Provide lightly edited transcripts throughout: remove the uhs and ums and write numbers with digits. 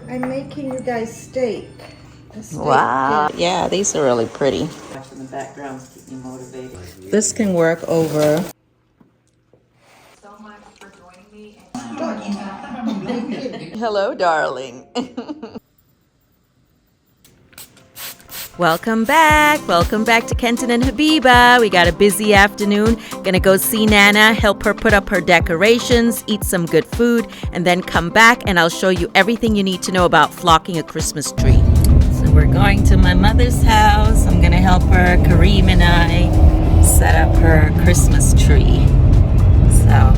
I'm making you guys steak. Wow. Yeah, these are really pretty. Watching the backgrounds keep me motivated. This can work over. So much for joining me. Hello, darling. Welcome back. Welcome back to Kenton and Habiba. We got a busy afternoon. Gonna go see Nana, help her put up her decorations, eat some good food, and then come back and I'll show you everything you need to know about flocking a Christmas tree. So we're going to my mother's house. I'm gonna help her, Kareem and I, set up her Christmas tree. So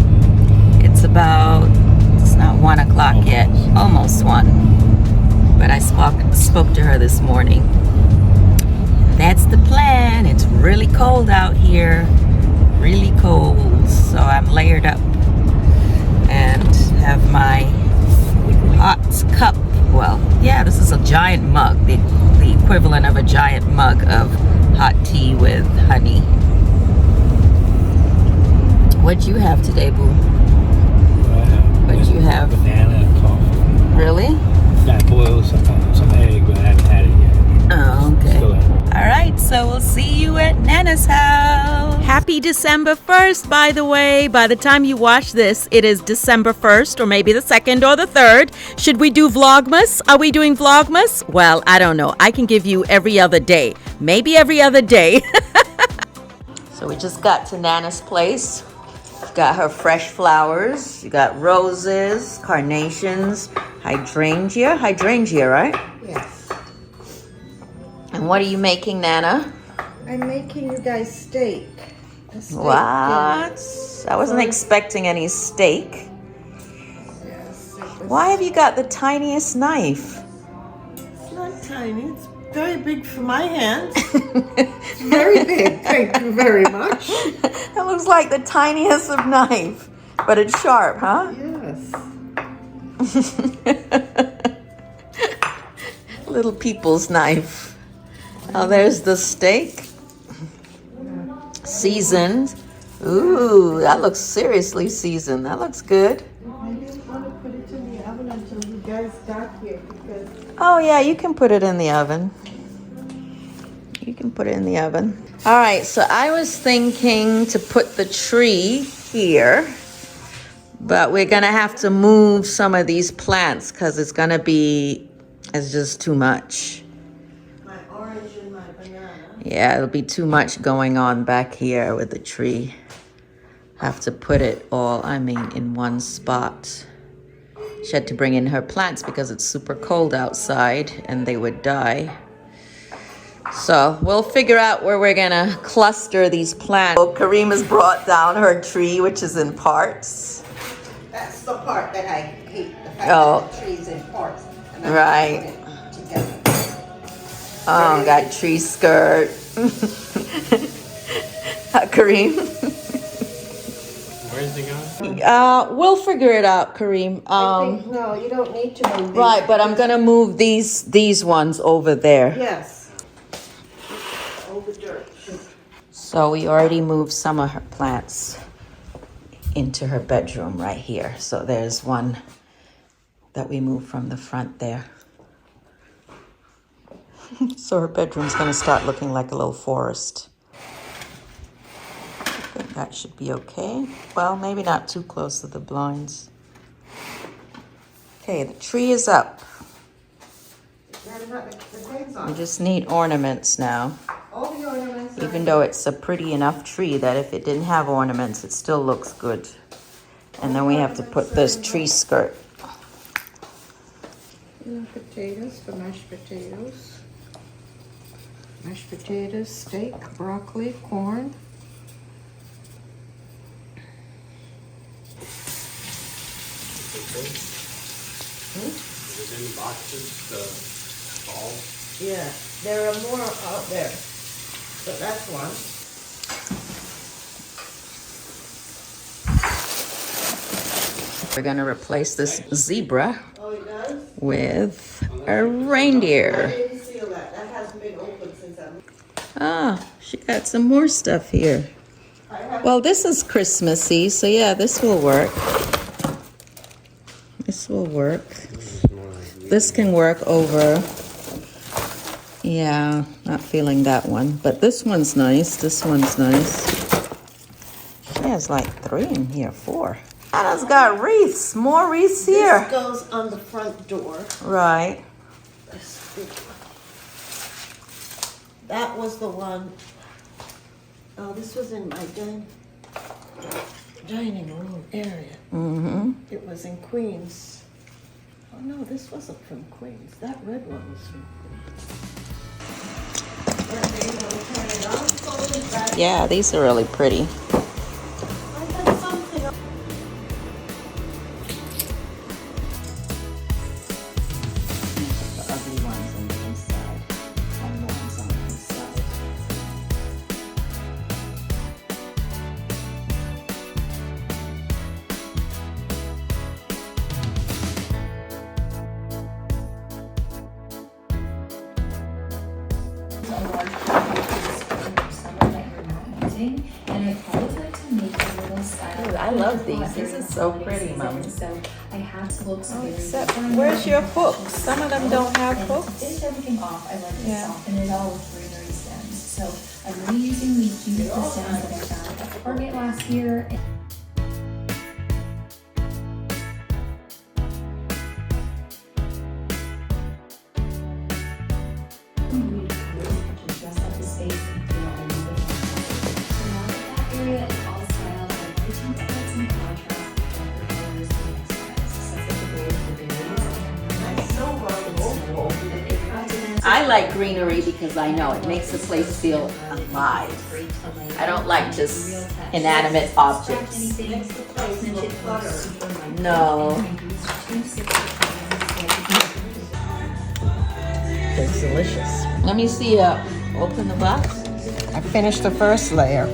it's not 1 o'clock yet, almost 1. But I spoke to her this morning. That's the plan. It's really cold out here, really cold. So I'm layered up and have my hot cup. Well, yeah, this is a giant mug, the equivalent of a giant mug of hot tea with honey. What'd you have today, Boo? What'd you have? Banana and coffee. Really? I boiled some egg, but I haven't had it yet. Oh, okay. Still All right, so we'll see you at Nana's house. Happy December 1st, by the way. By the time you watch this, it is December 1st, or maybe the 2nd or the 3rd. Should we do Vlogmas? Are we doing Vlogmas? Well, I don't know. I can give you every other day. Maybe every other day. So we just got to Nana's place. Got her fresh flowers. You got roses, carnations, hydrangea, right? Yes. And what are you making, Nana? I'm making you guys steak. What? I wasn't expecting any steak. Yes. Why have you got the tiniest knife? It's not tiny. It's very big for my hands. It's very big. Thank you very much. That looks like the tiniest of knife, but it's sharp, huh? Yes. Little people's knife. Oh, there's the steak. Seasoned. Ooh, that looks seriously seasoned. That looks good. I didn't want to put it in the oven until you guys got here because... Oh, yeah, you can put it in the oven. You can put it in the oven. All right, so I was thinking to put the tree here, but we're gonna have to move some of these plants because it's just too much. My orange and my banana. Yeah, it'll be too much going on back here with the tree. Have to put it all, in one spot. She had to bring in her plants because it's super cold outside and they would die. So we'll figure out where we're gonna cluster these plants. Well, Kareem has brought down her tree, which is in parts. That's the part that I hate. The fact Oh. that the tree's in parts. And I Right. put it together. Oh, got tree skirt. Kareem. Where's it going? We'll figure it out, Kareem. I think, no, you don't need to move these. Right, but I'm gonna move these ones over there. Yes. Over dirt. So we already moved some of her plants into her bedroom right here. So there's one that we moved from the front there. So her bedroom's gonna start looking like a little forest. I think that should be okay. Well, maybe not too close to the blinds. Okay, the tree is up. We just need ornaments now. All the ornaments. Even though it's a pretty enough tree that if it didn't have ornaments, it still looks good. And then we have to put this tree skirt. Potatoes for mashed potatoes. Mashed potatoes, steak, broccoli, corn. Is it in boxes, the balls? Yeah, there are more out there, but that's one. We're gonna replace this zebra Oh, it does? with a reindeer. I didn't seal that. That hasn't been opened since I'm... Ah, she got some more stuff here. Well, this is Christmassy, so yeah, this will work. This will work. It's more like This can work over. Yeah, not feeling that one. But this one's nice. This one's nice. She has like 3 in here, 4. Anna's got wreaths. More wreaths here. This goes on the front door. Right. That was the one. Oh, this was in my dining room area. Mm-hmm. It was in Queens. Oh no, this wasn't from Queens. That red one was from Queens. Yeah, these are really pretty. I had something. The ugly ones on the inside and the ones on the inside. And I always like to make a little style. Ooh, I love these. These are so pretty, Mom. So I have to look very Except, fun. where's your hooks? Some of them don't have And hooks. to finish everything off, I like to Yeah. soften it all with greenery stems. So I'm reusing these beautiful stems that I found at Target last year. Dress up the space and feel a little bit more. So now that that area is all styled, I like to add some contrast with darker colors and mixed styles. So that's like the gold of the berries. I like greenery because I know it makes the place feel alive. I don't like just inanimate objects. No. It's delicious. Let me see, open the box. I finished the first layer.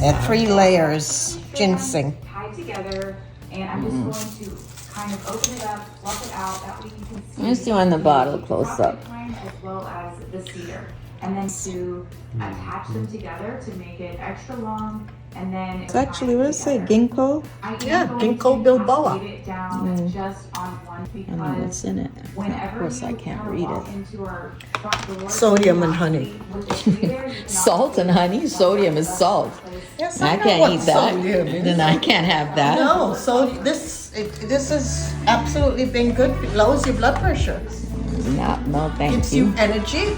At 3 layers, ginseng. Tied together, and I'm just going to kind of open it up, fluff it out, that way you can see. Let me see on the bottle close up. As well as the cedar. And then to attach them together to make it extra long, and then It's actually, what does it say, ginkgo? Yeah, ginkgo biloba. It down just on one I don't know what's because in it. Of whenever course, I you can't kind of read walk it. into our front door, Sodium and honey. with the tree there, you cannot Salt and honey? Sodium is salt. Yes, I know can't what eat that. sodium is. Then I can't have that. No, so this has absolutely been good. It lowers your blood pressure. No, thank Gives you you. energy.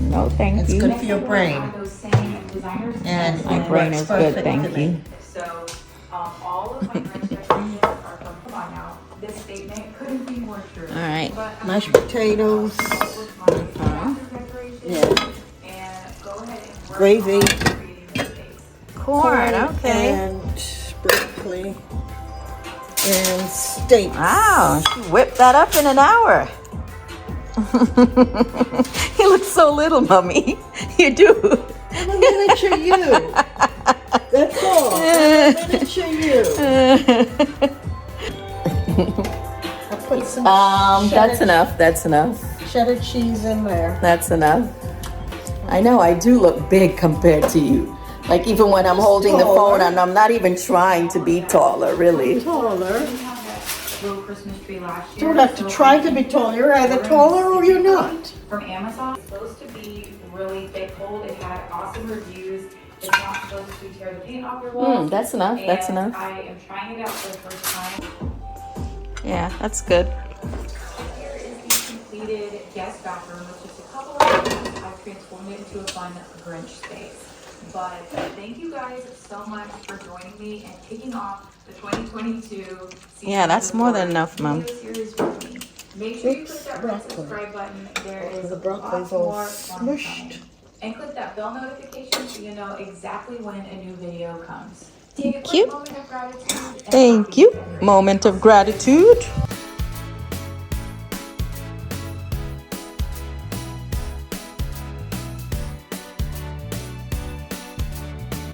No, thank It's you. good for your brain. those same designers And My it brain works is good, perfect thank for me. you. So, all of my French decorations are from, come on now, this statement couldn't be more true. All right. But I'm Mashed potatoes, with my decorations and go ahead and work Gravy. on creating the space. Corn, okay. and broccoli, and steak. Wow, she whipped that up in an hour. You look so little, Mommy. You do. I'm a miniature you. That's all. I'm a miniature you. I put some That's enough. That's enough. cheddar cheese in there. That's enough. I know I do look big compared to you. Like even when I'm holding the phone and I'm not even trying to be taller, really. Taller. We have that little Christmas tree last year. Don't have to try to be taller. You're either taller or you're not. From Amazon. It's supposed to be really thick hold. It had awesome reviews. It's not supposed to tear the paint off your walls. That's enough. That's And enough. I am trying it out for the first time. Yeah, that's good. Here is the completed guest bathroom with just a couple of rooms. I've transformed it into a fun Grinch space. But thank you guys so much for joining me and kicking off the 2022 season. Yeah, that's more than of the enough, Mom. video series with me. Make sure you click that red Broccoli. subscribe button. There is The broccoli's lots all more fun smushed. coming. And click that bell notification so you know exactly when a new video comes. Take a quick you. moment of gratitude and Thank happy you. February. Moment of gratitude.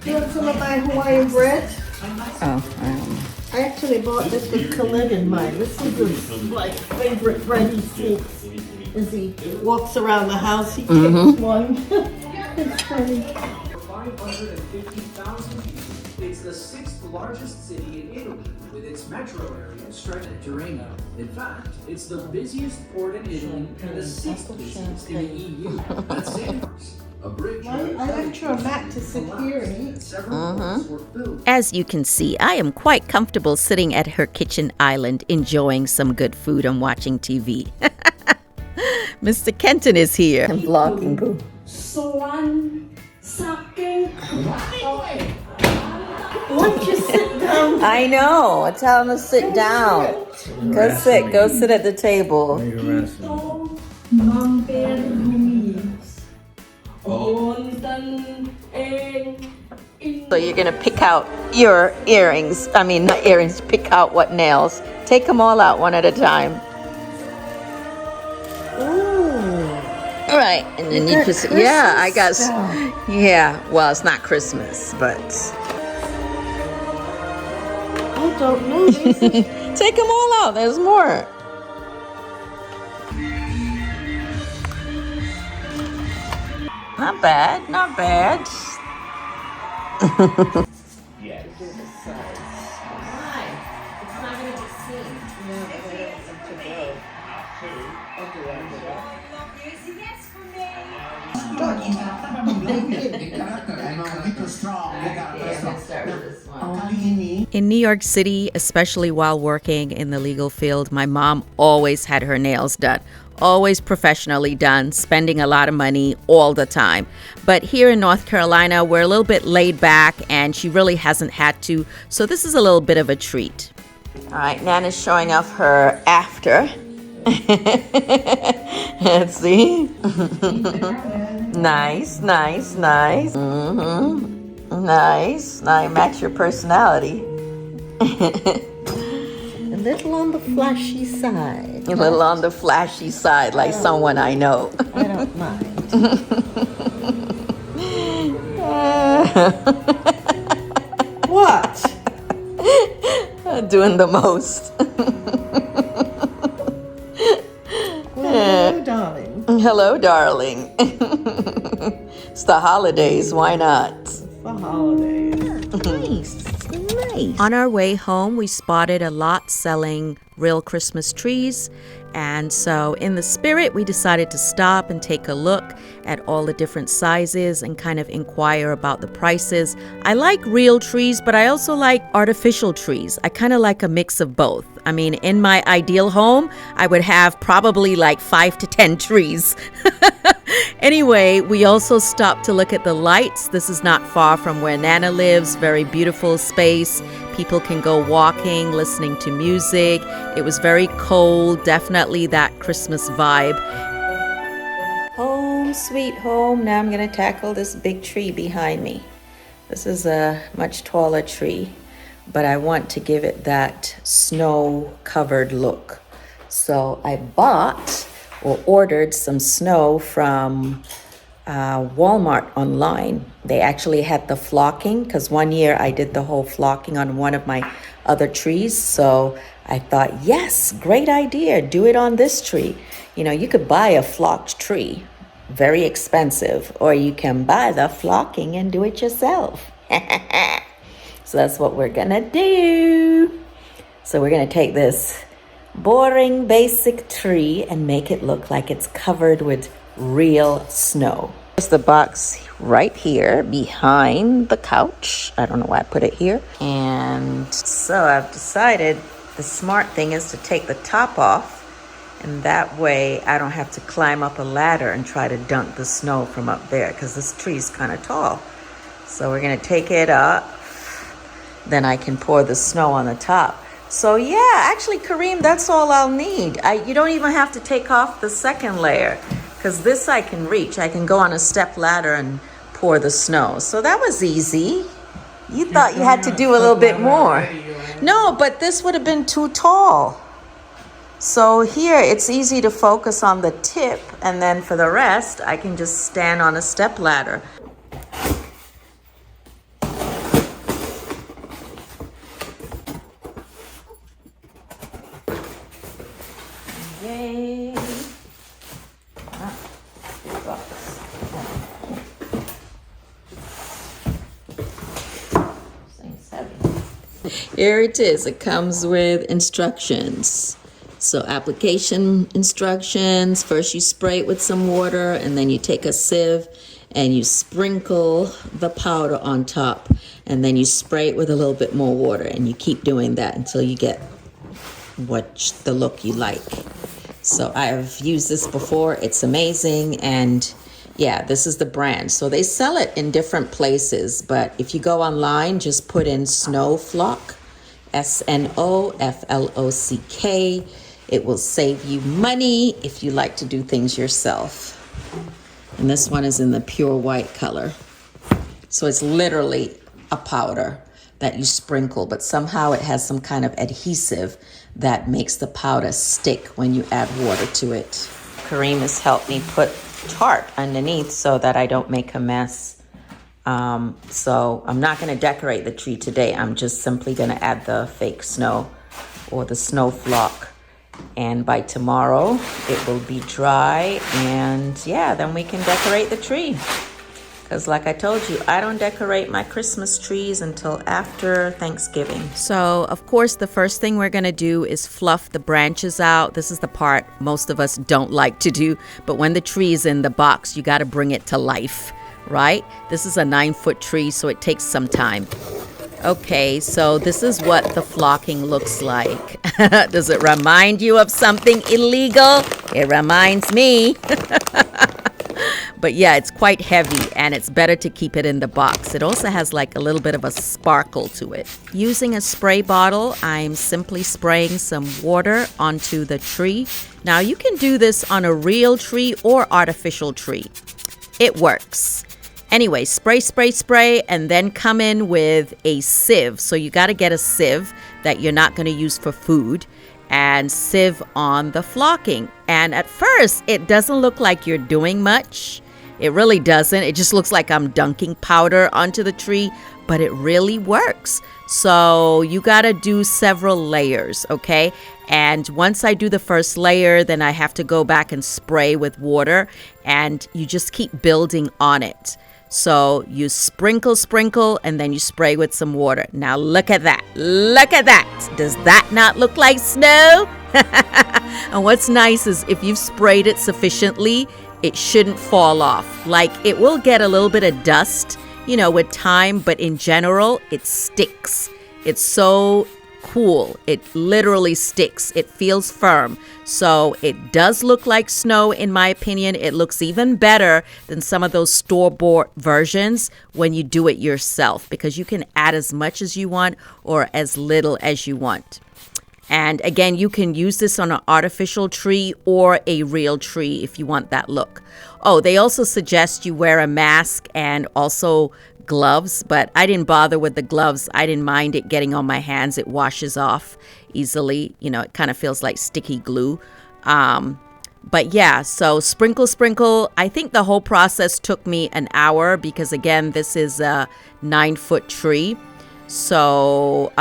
You want some of my Hawaiian bread? Oh, I don't know. I actually bought this with Khalid in mind. This is his like favorite bread he seeks as he walks around the house. He takes one. It's funny. 550,000 people. It's the 6th largest city in Italy, with its metro area stretched Mediterranean. In fact, it's the busiest port in Italy and the 6th busiest in the EU. That's Sandhurst. A bridge I left you a mat to sit here and eat. Several ports were filled. As you can see, I am quite comfortable sitting at her kitchen island, enjoying some good food and watching TV. Mr. Kenton is here. I'm vlogging, boo. Once you sit down, I know. I tell him to sit down. Go sit at the table. So you're gonna pick out your earrings. I mean, not earrings, pick out what nails. Take them all out one at a time. All right, and then you just, yeah, I got, yeah, well, it's not Christmas, but. I don't know. Take them all out, there's more. Not bad, not bad. Yes. In New York City, especially while working in the legal field, my mom always had her nails done. Always professionally done, spending a lot of money all the time. But here in North Carolina, we're a little bit laid back and she really hasn't had to. So this is a little bit of a treat. All right, Nana's showing off her after. Let's see. Nice, nice, nice. Nice. Now you match your personality. A little on the flashy side. A little on the flashy side, like someone I know. I don't mind. What? Doing the most. Well, hello, darling. Hello, darling. It's the holidays, why not? The holidays. Nice. On our way home, we spotted a lot selling real Christmas trees. And so in the spirit, we decided to stop and take a look at all the different sizes and kind of inquire about the prices. I like real trees, but I also like artificial trees. I kind of like a mix of both. I mean, in my ideal home, I would have probably like 5 to 10 trees. Anyway, we also stopped to look at the lights. This is not far from where Nana lives. Very beautiful space. People can go walking, listening to music. It was very cold, definitely that Christmas vibe. Home, sweet home. Now I'm going to tackle this big tree behind me. This is a much taller tree, but I want to give it that snow-covered look. So I bought or ordered some snow from Walmart online. They actually had the flocking, because one year I did the whole flocking on one of my other trees. So I thought, yes, great idea. Do it on this tree. You know, you could buy a flocked tree, very expensive, or you can buy the flocking and do it yourself. So that's what we're gonna do. So we're gonna take this boring basic tree and make it look like it's covered with real snow. There's the box right here behind the couch. I don't know why I put it here. And so I've decided the smart thing is to take the top off, and that way I don't have to climb up a ladder and try to dunk the snow from up there, because this tree is kind of tall. So we're gonna take it up, then I can pour the snow on the top. So yeah, actually, Kareem, that's all I'll need. You don't even have to take off the second layer, because this I can reach. I can go on a step ladder and pour the snow. So that was easy. You thought you had to do a little bit more. No, but this would have been too tall. So here, it's easy to focus on the tip, and then for the rest, I can just stand on a step ladder. Yay. Here it is. It comes with instructions. So application instructions. First you spray it with some water, and then you take a sieve and you sprinkle the powder on top, and then you spray it with a little bit more water, and you keep doing that until you get the look you like. So I've used this before. It's amazing. And yeah, this is the brand. So they sell it in different places, but if you go online, just put in Snow Flock, SNOFLOCK. It will save you money if you like to do things yourself. And this one is in the pure white color. So it's literally a powder that you sprinkle, but somehow it has some kind of adhesive that makes the powder stick when you add water to it. Kareem has helped me put tarp underneath so that I don't make a mess. So I'm not going to decorate the tree today. I'm just simply going to add the fake snow or the snow flock. And by tomorrow, it will be dry. And yeah, then we can decorate the tree. Because like I told you, I don't decorate my Christmas trees until after Thanksgiving. So, of course, the first thing we're going to do is fluff the branches out. This is the part most of us don't like to do. But when the tree is in the box, you got to bring it to life, right? This is a 9-foot tree, so it takes some time. Okay, so this is what the flocking looks like. Does it remind you of something illegal? It reminds me. But yeah, it's quite heavy, and it's better to keep it in the box. It also has like a little bit of a sparkle to it. Using a spray bottle, I'm simply spraying some water onto the tree. Now you can do this on a real tree or artificial tree. It works. Anyway, spray, spray, spray, and then come in with a sieve. So you got to get a sieve that you're not going to use for food, and sieve on the flocking. And at first, it doesn't look like you're doing much. It really doesn't. It just looks like I'm dunking powder onto the tree, but it really works. So you got to do several layers, okay? And once I do the first layer, then I have to go back and spray with water, and you just keep building on it. So you sprinkle, sprinkle, and then you spray with some water. Now look at that. Look at that. Does that not look like snow? And what's nice is if you've sprayed it sufficiently, it shouldn't fall off. Like, it will get a little bit of dust, with time, but in general, it sticks. It's so cool. It literally sticks. It feels firm. So it does look like snow, in my opinion. It looks even better than some of those store-bought versions when you do it yourself, because you can add as much as you want or as little as you want. And again, you can use this on an artificial tree or a real tree if you want that look. Oh, they also suggest you wear a mask and also gloves, but I didn't bother with the gloves. I didn't mind it getting on my hands. It washes off easily. It kind of feels like sticky glue. But yeah, so sprinkle, sprinkle. I think the whole process took me an hour because, again, this is a 9-foot tree. So,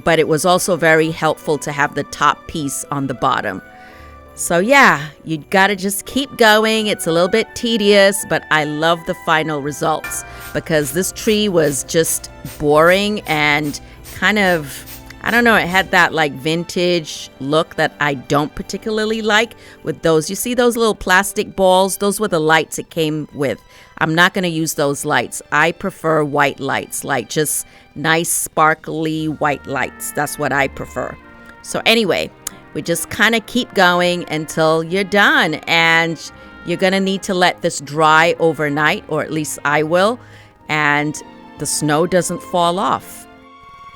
but it was also very helpful to have the top piece on the bottom. So yeah, you gotta just keep going. It's a little bit tedious, but I love the final results because this tree was just boring and kind of, I don't know, it had that like vintage look that I don't particularly like with those. You see those little plastic balls? Those were the lights it came with. I'm not going to use those lights. I prefer white lights, like just nice sparkly white lights. That's what I prefer. So anyway, we just kind of keep going until you're done, and you're going to need to let this dry overnight, or at least I will, and the snow doesn't fall off.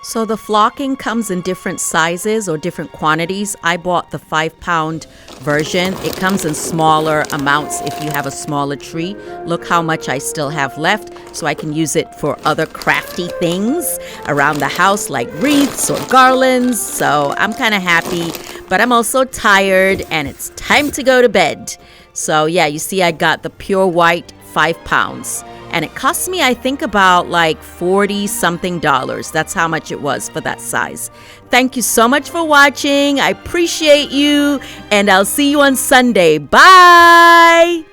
So the flocking comes in different sizes or different quantities. I bought the 5-pound version. It comes in smaller amounts if you have a smaller tree. Look how much I still have left, so I can use it for other crafty things around the house like wreaths or garlands. So I'm kind of happy, but I'm also tired and it's time to go to bed. So yeah, you see I got the pure white 5 pounds. And it cost me, I think, about like $40-something. That's how much it was for that size. Thank you so much for watching. I appreciate you. And I'll see you on Sunday. Bye.